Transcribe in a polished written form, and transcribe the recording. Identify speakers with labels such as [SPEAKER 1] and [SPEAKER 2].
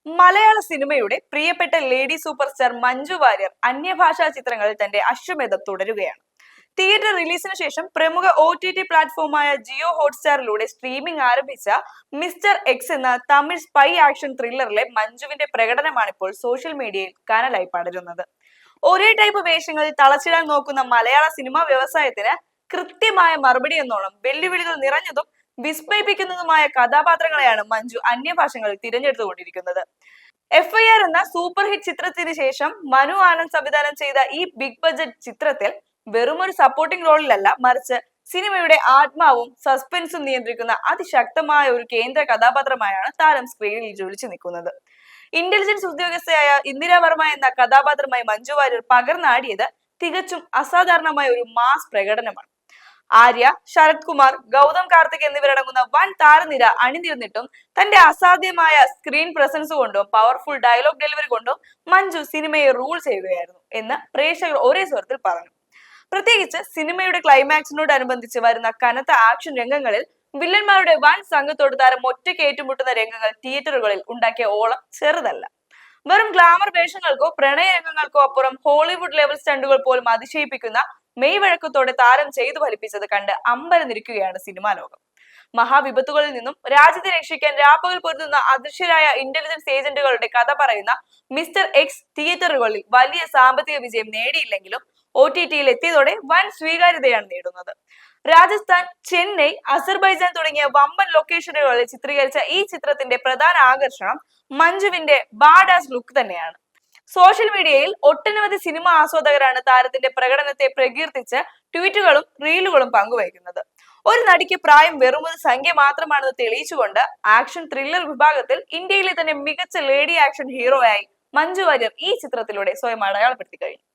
[SPEAKER 1] മലയാള സിനിമയുടെ പ്രിയപ്പെട്ട lady super star Manju Warrier അന്യഭാഷാ ചിത്രങ്ങളിൽ തന്റെ അശ്വമേധം തുടരുകയാണ്. തിയേറ്റർ റിലീസിന് ശേഷം പ്രമുഖ OTT പ്ലാറ്റ്ഫോമായ ജിയോ ഹോട്ട്സ്റ്റാറിലൂടെ സ്ട്രീമിംഗ് ആരംഭിച്ച മിസ്റ്റർ എക്സ് എന്ന തമിഴ് സ്പൈ ആക്ഷൻ ത്രില്ലറിലെ മഞ്ജുവിന്റെ പ്രകടനമാണ് ഇപ്പോൾ സോഷ്യൽ മീഡിയയിൽ കനലായി പടരുന്നത്. ഒരേ ടൈപ്പ് വേഷങ്ങളിൽ തളച്ചിടാൻ നോക്കുന്ന മലയാള സിനിമാ വ്യവസായത്തിന് കൃത്യമായ മറുപടി എന്നോണം വെല്ലുവിളികൾ നിറഞ്ഞതും വിസ്മയിപ്പിക്കുന്നതുമായ കഥാപാത്രങ്ങളെയാണ് മഞ്ജു അന്യഭാഷകളിൽ തിരഞ്ഞെടുത്തുകൊണ്ടിരിക്കുന്നത്. FIR എന്ന സൂപ്പർ ഹിറ്റ് ചിത്രത്തിന് ശേഷം മനു ആനന്ദ് സംവിധാനം ചെയ്ത ഈ ബിഗ് ബഡ്ജറ്റ് ചിത്രത്തിൽ വെറുമൊരു സപ്പോർട്ടിംഗ് റോളിലല്ല, മറിച്ച് സിനിമയുടെ ആത്മാവും സസ്പെൻസും നിയന്ത്രിക്കുന്ന അതിശക്തമായ ഒരു കേന്ദ്ര കഥാപാത്രമായാണ് താരം സ്ക്രീനിൽ ജ്വലിച്ചു നിൽക്കുന്നത്. ഇന്റലിജൻസ് ഉദ്യോഗസ്ഥയായ ഇന്ദിര വർമ്മ എന്ന കഥാപാത്രമായി മഞ്ജു വാര്യർ പകർന്നാടിയത് തികച്ചും അസാധാരണമായ ഒരു മാസ് പ്രകടനമാണ്. ആര്യ, ശരത് കുമാർ, ഗൗതം കാർത്തിക് എന്നിവരടങ്ങുന്ന വൻ താരനിര അണിനിരന്നിട്ടും തന്റെ അസാധ്യമായ സ്ക്രീൻ പ്രസൻസ് കൊണ്ടും പവർഫുൾ ഡയലോഗ് ഡെലിവറി കൊണ്ടും മഞ്ജു സിനിമയെ റൂൾ ചെയ്യുകയായിരുന്നു എന്ന് പ്രേക്ഷകർ ഒരേ സ്വരത്തിൽ പറഞ്ഞു. പ്രത്യേകിച്ച് സിനിമയുടെ ക്ലൈമാക്സിനോടനുബന്ധിച്ച് വരുന്ന കനത്ത ആക്ഷൻ രംഗങ്ങളിൽ വില്ലന്മാരുടെ വൻ സംഘത്തോട് താരം ഒറ്റയ്ക്ക് ഏറ്റുമുട്ടുന്ന രംഗങ്ങൾ തിയേറ്ററുകളിൽ ഉണ്ടാക്കിയ ഓളം ചെറുതല്ല. വെറും ഗ്ലാമർ വേഷങ്ങൾക്കോ പ്രണയ രംഗങ്ങൾക്കോ അപ്പുറം ഹോളിവുഡ് ലെവൽ സ്റ്റണ്ടുകൾ പോലും അതിശയിപ്പിക്കുന്ന മെയ്വഴക്കത്തോടെ താരം ചെയ്തു ഫലിപ്പിച്ചത് കണ്ട് അമ്പരന്നിരിക്കുകയാണ് സിനിമാ ലോകം. മഹാവിപത്തുകളിൽ നിന്നും രാജ്യത്തെ രക്ഷിക്കാൻ രാപ്പകൽ പൊരുതുന്ന അദൃശ്യരായ ഇന്റലിജൻസ് ഏജന്റുകളുടെ കഥ പറയുന്ന മിസ്റ്റർ എക്സ് തിയേറ്ററുകളിൽ വലിയ സാമ്പത്തിക വിജയം നേടിയില്ലെങ്കിലും OTTയിൽ എത്തിയതോടെ വൻ സ്വീകാര്യതയാണ് നേടുന്നത്. രാജസ്ഥാൻ, ചെന്നൈ, അസർബൈജാൻ തുടങ്ങിയ വമ്പൻ ലൊക്കേഷനുകളിൽ ചിത്രീകരിച്ച ഈ ചിത്രത്തിന്റെ പ്രധാന ആകർഷണം മഞ്ജുവിന്റെ ബാഡാസ് ലുക്ക് തന്നെയാണ്. സോഷ്യൽ മീഡിയയിൽ ഒട്ടനവധി സിനിമ ആസ്വാദകരാണ് താരത്തിന്റെ പ്രകടനത്തെ പ്രകീർത്തിച്ച് ട്വീറ്റുകളും റീലുകളും പങ്കുവയ്ക്കുന്നത്. ഒരു നടിക്ക് പ്രായം വെറുമൊരു സംഖ്യ മാത്രമാണെന്ന് തെളിയിച്ചുകൊണ്ട് ആക്ഷൻ ത്രില്ലർ വിഭാഗത്തിൽ ഇന്ത്യയിലെ തന്നെ മികച്ച ലേഡി ആക്ഷൻ ഹീറോയായി മഞ്ജു വാര്യർ ഈ ചിത്രത്തിലൂടെ സ്വയം അടയാളപ്പെടുത്തി കഴിഞ്ഞു.